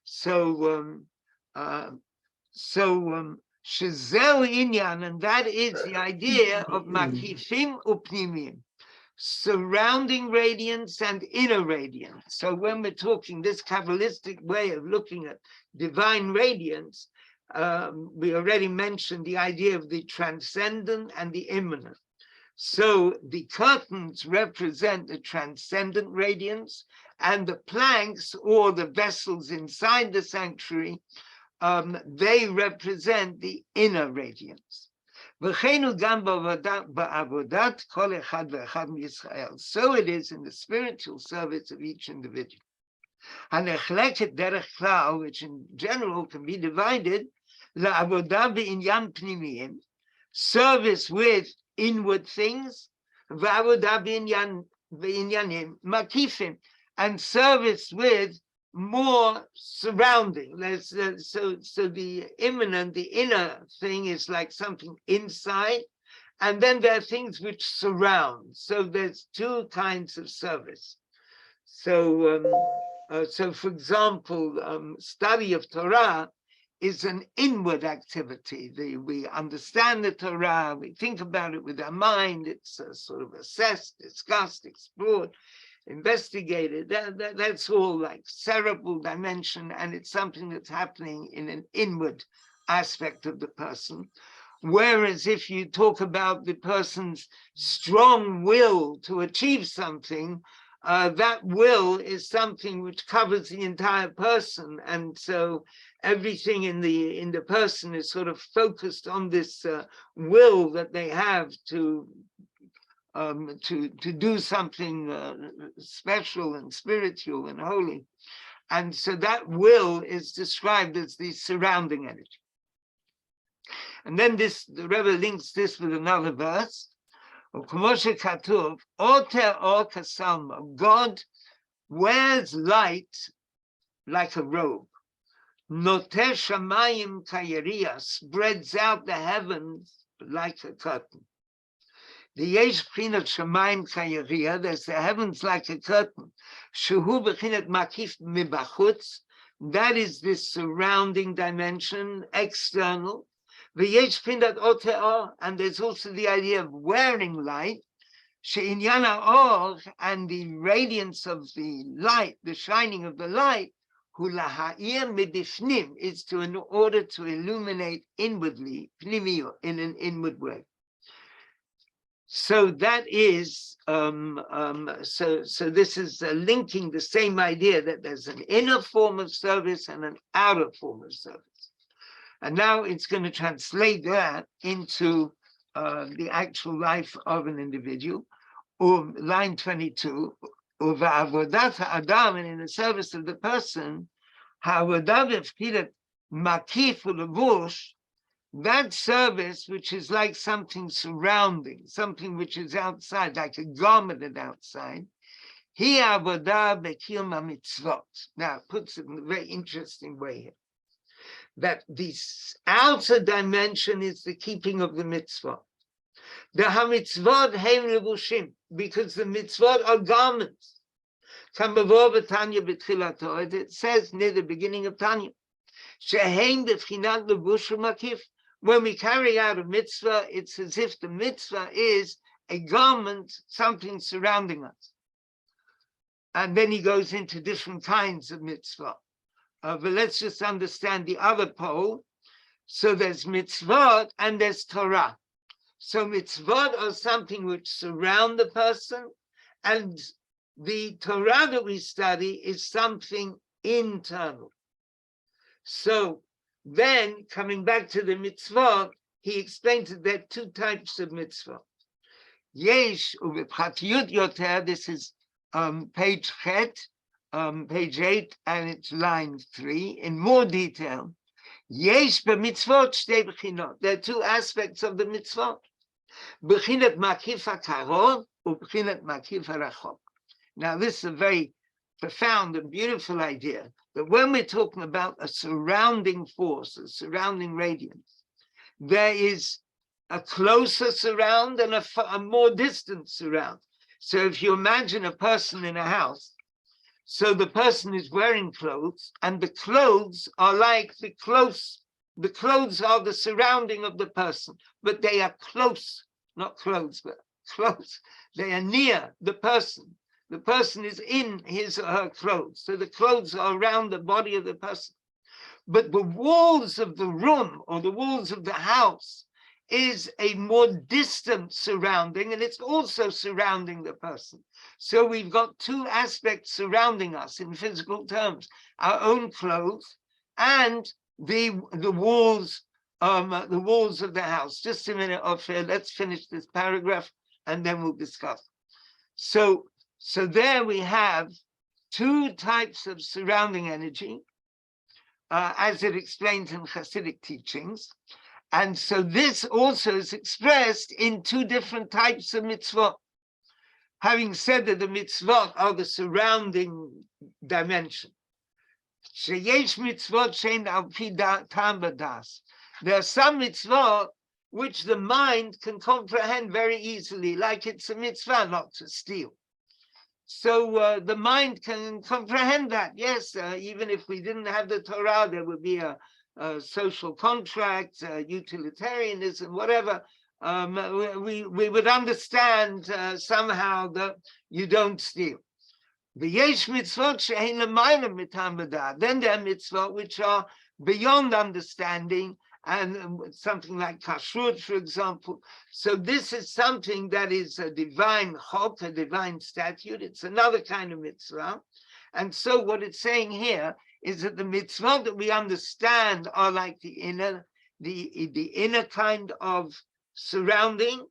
So Shazel Inyan, and that is the idea of Makifim Upnimim, surrounding radiance and inner radiance. So when we're talking this Kabbalistic way of looking at divine radiance, we already mentioned the idea of the transcendent and the immanent. So the curtains represent the transcendent radiance, and the planks or the vessels inside the sanctuary, they represent the inner radiance. So it is in the spiritual service of each individual, which in general can be divided, service with inward things, and service with more surrounding. So the immanent, the inner thing is like something inside, and then there are things which surround. So there's two kinds of service. So for example, study of Torah is an inward activity. We understand the Torah, we think about it with our mind, it's sort of assessed, discussed, explored, investigated. That's all like cerebral dimension, and it's something that's happening in an inward aspect of the person. Whereas if you talk about the person's strong will to achieve something, that will is something which covers the entire person, and so everything in the person is sort of focused on this will that they have to do something special and spiritual and holy. And so that will is described as the surrounding energy. And then the Rebbe links this with another verse. God wears light like a robe. Noteh shamayim kayeria, spreads out the heavens like a curtain. The yesh b'chinat shamayim kayeria, there's the heavens like a curtain. Shehu b'chinat makif mibachutz, that is this surrounding dimension, external. The yesh b'chinat oteor, and there's also the idea of wearing light. She'inyan ha'or, and the radiance of the light, the shining of the light, hu laha'ir midifnim, is in order to illuminate inwardly, pnimio, in an inward way. So that is, so this is linking the same idea that there's an inner form of service and an outer form of service. And now it's going to translate that into the actual life of an individual. Line 22, Adam, and in the service of the person, that service which is like something surrounding, something which is outside, like a garment outside. Now it puts it in a very interesting way here. That this outer dimension is the keeping of the mitzvah. The hamitzvot heim levushim, because the mitzvot are garments. It says near the beginning of Tanya, sheheim b'chinat levush u'makif. When we carry out a mitzvah, it's as if the mitzvah is a garment, something surrounding us. And then he goes into different kinds of mitzvah. But let's just understand the other pole. So there's mitzvot and there's Torah. So mitzvot are something which surround the person, and the Torah that we study is something internal. So then, coming back to the mitzvot, he explained that there are two types of mitzvot. Yesh ubepratiyut yoter, this is page 8, and it's line 3, in more detail. Yesh b'mitzvot shtei bechinot. There are two aspects of the mitzvot. Bechinat makif hakarov ubechinat makif harachok. Now, this is a very profound and beautiful idea, that when we're talking about a surrounding force, a surrounding radiance, there is a closer surround and a more distant surround. So if you imagine a person in a house, so the person is wearing clothes, and the clothes are like the clothes are the surrounding of the person, but they are close, not clothes, but close. They are near the person. The person is in his or her clothes. So the clothes are around the body of the person. But the walls of the room or the walls of the house is a more distant surrounding, and it's also surrounding the person. So we've got two aspects surrounding us in physical terms: our own clothes and the walls of the house. Just a minute, Ophir, let's finish this paragraph and then we'll discuss. So there we have two types of surrounding energy, as it explains in Hasidic teachings. And so this also is expressed in two different types of mitzvot. Having said that the mitzvot are the surrounding dimension. Sheyesh mitzvot shein al pi tam b'das. There are some mitzvot which the mind can comprehend very easily, like it's a mitzvah not to steal. So the mind can comprehend that. Yes, even if we didn't have the Torah, there would be a social contract, utilitarianism, whatever. We would understand somehow that you don't steal. Then there are mitzvot which are beyond understanding, and something like kashrut, for example. So this is something that is a divine chok, a divine statute. It's another kind of mitzvah. And so what it's saying here is that the mitzvah that we understand are like the inner kind of surrounding,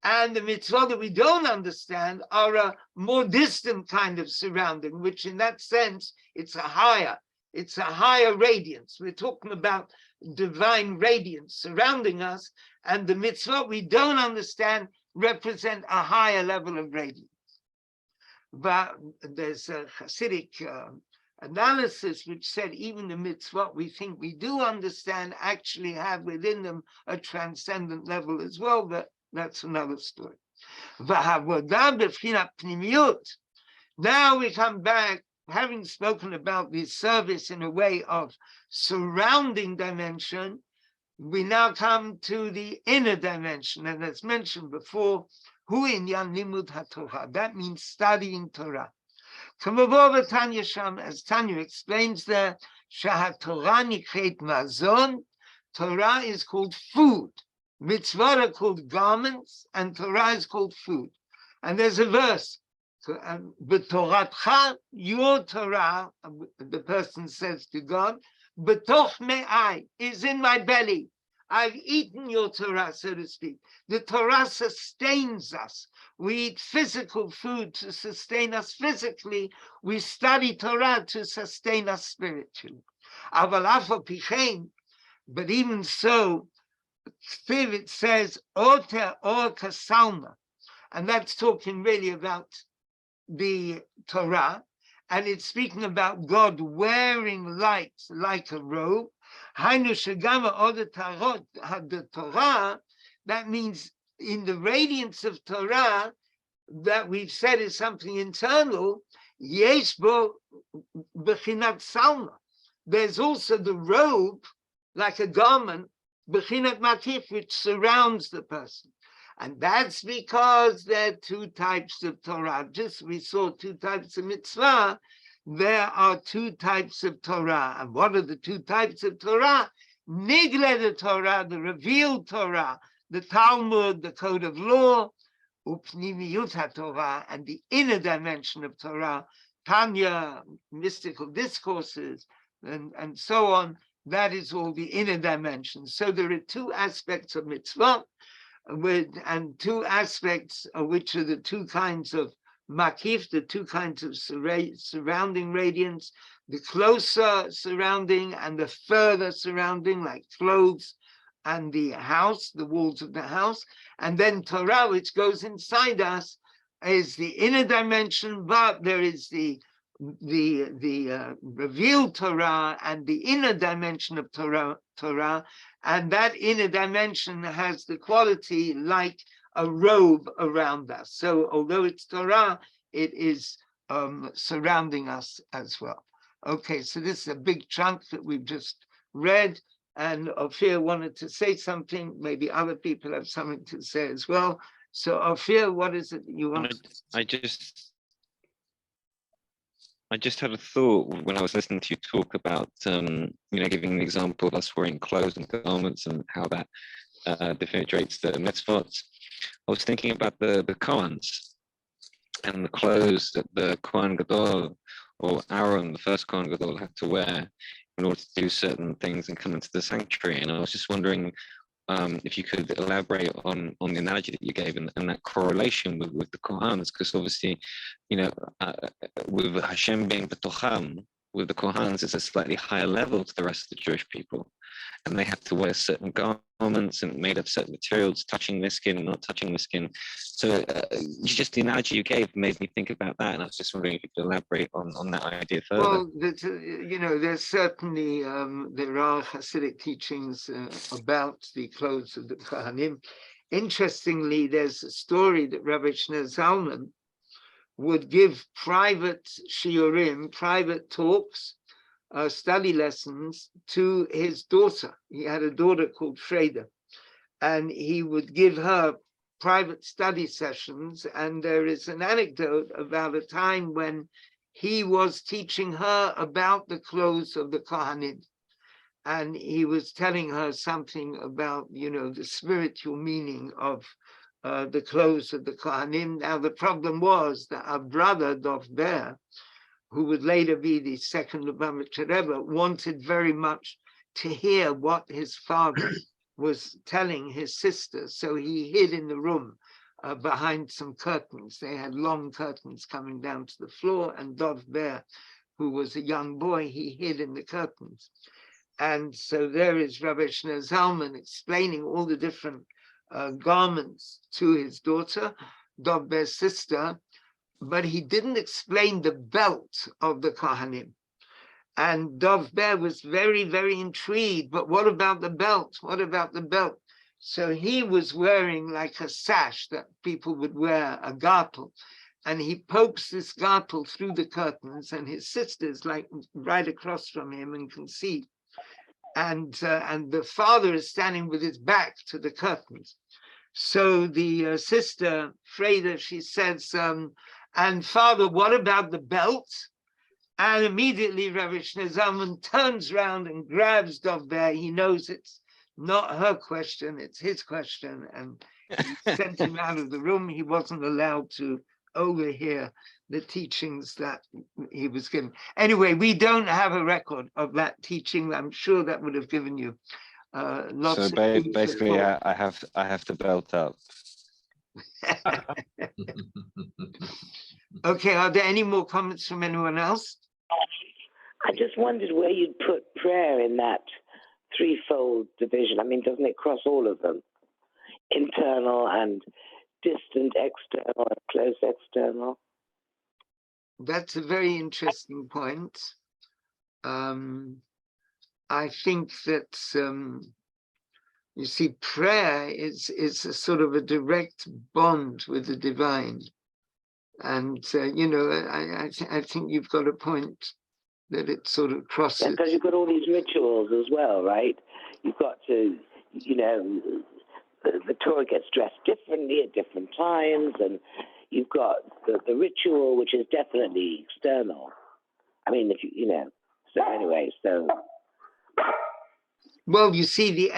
and the mitzvah that we don't understand are a more distant kind of surrounding, which in that sense, it's a higher radiance. We're talking about divine radiance surrounding us, and the mitzvah we don't understand represent a higher level of radiance. But there's a Hasidic analysis which said even the mitzvah we think we do understand actually have within them a transcendent level as well, but that's another story. Now we come back, having spoken about this service in a way of surrounding dimension, we now come to the inner dimension, and as mentioned before, hu inyan limud haTorah. That means studying Torah. As Tanya explains there, shahaTorah nikret mazon. Torah is called food. Mitzvot are called garments, and Torah is called food. And there's a verse. B'toratcha, your Torah, the person says to God, b'toch me'ai, is in my belly. I've eaten your Torah, so to speak. The Torah sustains us. We eat physical food to sustain us physically. We study Torah to sustain us spiritually. But even so, it says, Oter or kasalma. And that's talking really about the Torah, and it's speaking about God wearing light like a robe. The Torah, that means in the radiance of Torah that we've said is something internal. Yesh bo bechinat salma. There's also the robe, like a garment, bechinat matif, which surrounds the person. And that's because there are two types of Torah. Just we saw two types of mitzvah. There are two types of Torah. And what are the two types of Torah? Nigled Torah, the revealed Torah, the Talmud, the code of law, upnimiyut HaTorah, and the inner dimension of Torah, Tanya, mystical discourses, and so on. That is all the inner dimension. So there are two aspects of mitzvah, and two aspects of which are the two kinds of makif, the two kinds of surrounding radiance, the closer surrounding and the further surrounding, like clothes and the house, the walls of the house. And then Torah, which goes inside us, is the inner dimension, but there is the revealed Torah and the inner dimension of Torah, and that inner dimension has the quality like a robe around us. So although it's Torah, it is surrounding us as well. Okay, so this is a big chunk that we've just read, and Ophir wanted to say something. Maybe other people have something to say as well. So Ophir, what is it you want? I just had a thought when I was listening to you talk about, giving an example of us wearing clothes and garments and how that differentiates the mitzvot. I was thinking about the Kohens and the clothes that the Kohen Gadol or Aaron, the first Kohen Gadol, had to wear in order to do certain things and come into the sanctuary. And I was just wondering if you could elaborate on the analogy that you gave and that correlation with the Kohans, because obviously, with Hashem being B'tocham, with the Kohans, it's a slightly higher level to the rest of the Jewish people, and they have to wear certain garments and made of certain materials, touching the skin, not touching the skin. So just the analogy you gave made me think about that, and I was just wondering if you could elaborate on that idea further. Well, there's certainly, there are Hasidic teachings about the clothes of the Kohanim. Interestingly, there's a story that Rabbi Shner Zalman would give private shiurim, private talks, study lessons to his daughter. He had a daughter called Freda, and he would give her private study sessions. And there is an anecdote about a time when he was teaching her about the clothes of the Kohanim. And he was telling her something about, the spiritual meaning of the clothes of the Kohanim. Now, the problem was that our brother, Dov Ber, who would later be the second Lubavitcher Rebbe, wanted very much to hear what his father was telling his sister. So he hid in the room behind some curtains. They had long curtains coming down to the floor, and Dov Ber, who was a young boy, he hid in the curtains. And so there is Rabbi Shner Zalman explaining all the different garments to his daughter, Dov Ber's sister, but he didn't explain the belt of the Kohanim. And Dov Ber was very, very intrigued. But what about the belt? What about the belt? So he was wearing like a sash that people would wear, a gartel. And he pokes this gartel through the curtains, and his sister's like right across from him and can see. And the father is standing with his back to the curtains. So the sister, Freda, she says, and father, what about the belt? And immediately Rabbi Shner Zalman turns around and grabs Dov Ber. He knows it's not her question, it's his question. And he sent him out of the room. He wasn't allowed to overhear the teachings that he was given. Anyway, we don't have a record of that teaching. I'm sure that would have given you lots of food for basically, thought. I have to belt up. Okay, are there any more comments from anyone else? I just wondered where you'd put prayer in that threefold division. I mean, doesn't it cross all of them? Internal and distant external and close external? That's a very interesting point. I think that, you see, prayer is a sort of a direct bond with the divine. And, I think you've got a point that it sort of crosses. Because you've got all these rituals as well, right? You've got to, the Torah gets dressed differently at different times, and you've got the ritual, which is definitely external. I mean, if so anyway, so. Well, you see,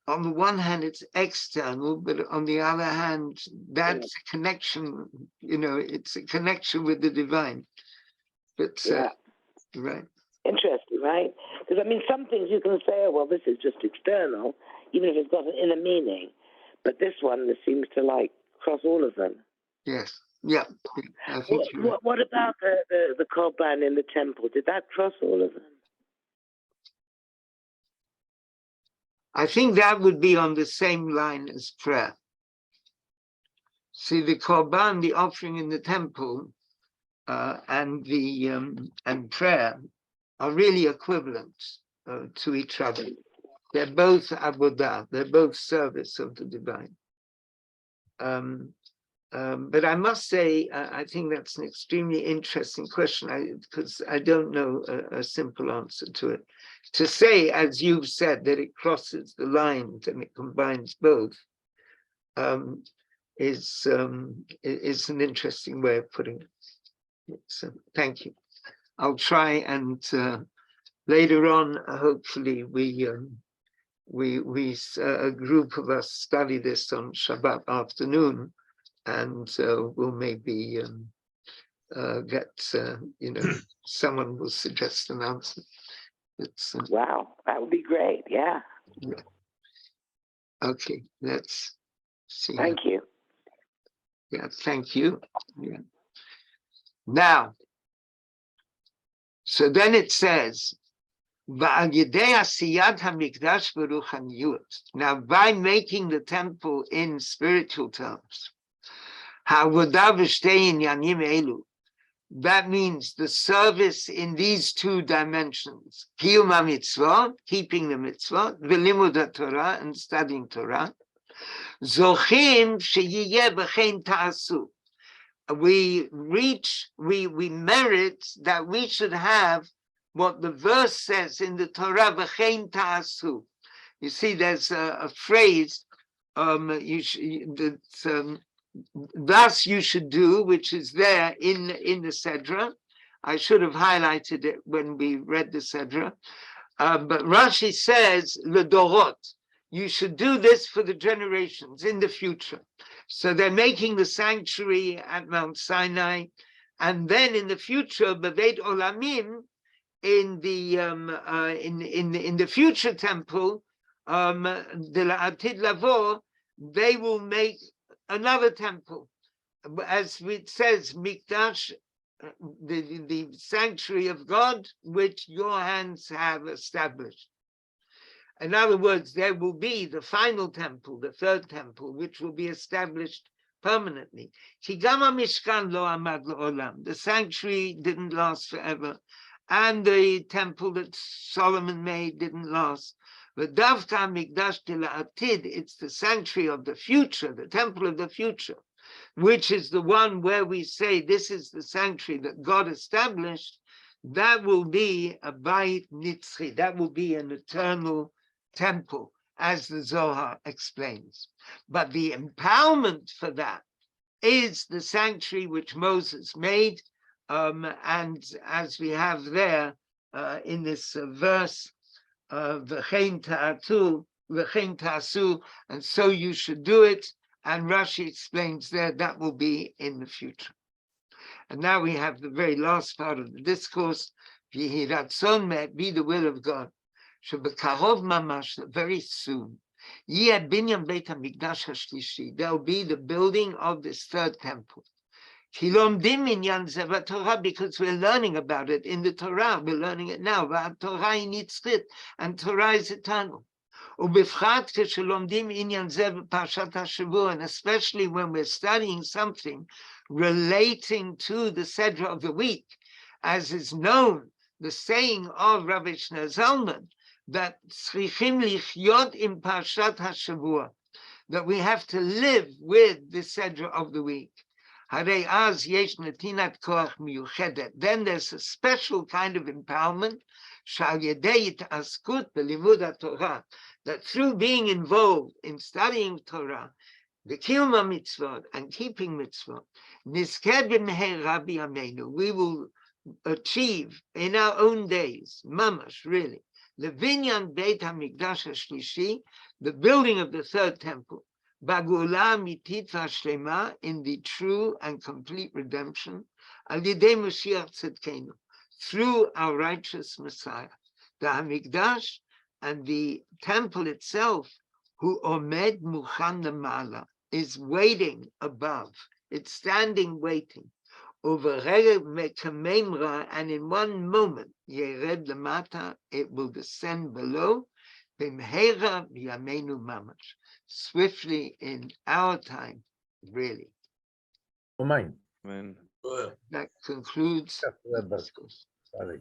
on the one hand, it's external, but on the other hand, that's a connection, it's a connection with the divine. But Yeah. right. Interesting, right? Because I mean, some things you can say, oh, well, this is just external, even if it's got an inner meaning. But this one seems to like cross all of them. Yes. Yeah. I think you're right. What about the korban in the temple? Did that cross all of them? I think that would be on the same line as prayer. See, the korban, the offering in the temple, and the and prayer are really equivalent to each other. They're both avodah. They're both service of the divine. But I must say, I think that's an extremely interesting question because I don't know a simple answer to it. To say, as you've said, that it crosses the lines and it combines both is an interesting way of putting it. So, thank you. I'll try and later on, hopefully, a group of us study this on Shabbat afternoon. And we'll maybe get, someone will suggest an answer. Wow, that would be great. Yeah. Okay, let's see. Thank you. Yeah, thank you. Yeah. Now, so then it says, now, by making the temple in spiritual terms, that means the service in these two dimensions, keeping the mitzvot, v'limud Torah, and studying Torah. We merit that we should have what the verse says in the Torah, v'chein ta'asu. You see, there's a phrase, thus you should do, which is there in the Sedra. I should have highlighted it when we read the Sedra. But Rashi says, L'dorot, you should do this for the generations in the future. So they're making the sanctuary at Mount Sinai. And then in the future, Baveit Olamim, in the future temple, de la'atid lavo, they will make another temple, as it says, Mikdash, the sanctuary of God, which your hands have established. In other words, there will be the final temple, the third temple, which will be established permanently. The sanctuary didn't last forever, and the temple that Solomon made didn't last. But Davka Mikdash Atid, it's the sanctuary of the future, the temple of the future, which is the one where we say this is the sanctuary that God established. That will be a Bayit Nitzchi, that will be an eternal temple, as the Zohar explains. But the empowerment for that is the sanctuary which Moses made, and as we have there in this verse, v'chein ta'asu, and so you should do it. And Rashi explains there that will be in the future. And now we have the very last part of the discourse. Yehi ratzon me'et, be the will of God. Shebekarov mamash, very soon. Yeh binyan beit hamikdash hashlishi, there'll be the building of this third temple. Kilomdim inyan zeva Torah, because we're learning about it in the Torah. We're learning it now. Torah nitzchit, and Torah is eternal. Ubifchat keshelomdim inyan zeva parshat hashavua, and especially when we're studying something relating to the Sedra of the week, as is known, the saying of Rabbi Shner Zalman, that tzrichim lichyot im parshat hashavua, that we have to live with the Sedra of the week. Then there's a special kind of empowerment, that through being involved in studying Torah, the Kilma mitzvot and keeping mitzvot, we will achieve in our own days, mamash, really, the Vinyan Beit HaMikdash HaShlishi, the building of the third temple, Bagula mitit v'ashlema, in the true and complete redemption, al yidei Mashiach tzedkenu, through our righteous Messiah. The Hamikdash and the temple itself, who omed muchan lemala, is waiting above. It's standing waiting. Over and in one moment, yered lemata, it will descend below. Bimheira b'yameinu mamash, swiftly in our time, really. Amen. Amen. That concludes Rebbe. the discourse. Tali.